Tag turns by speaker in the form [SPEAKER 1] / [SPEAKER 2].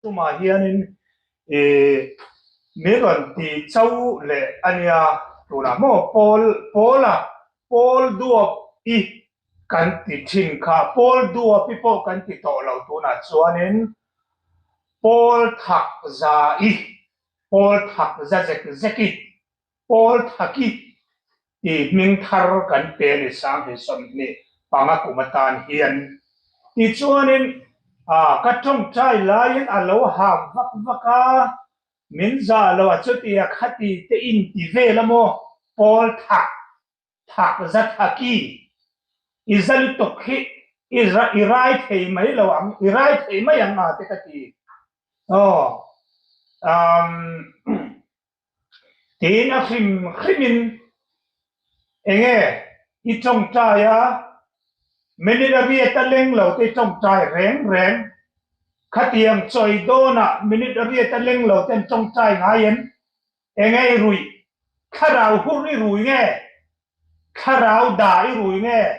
[SPEAKER 1] tuma hianin meron ti chau le ania tuna mo pol duop I kan ti thin kha pol duop I po kan ti to lo tuna chuanin pol thak za I pol thak za zeki pol thaki I ming thar kan pe ni sang he som ni panga kumatan hian ti chuanin ka trong trai lain alo ham vaka min za lo chutia khati te in ti ve lamo pol thak za thaki izal to khi irai thei mai lo ang irai thei mai ang te ka ti tin a khrimin enge I trong trai minit a bia ta leng lo te trong trai reng khatiang choi dona minit a bia ta leng lo ten trong trai ngayen enge rui kharau huri rui nge kharau dai rui nge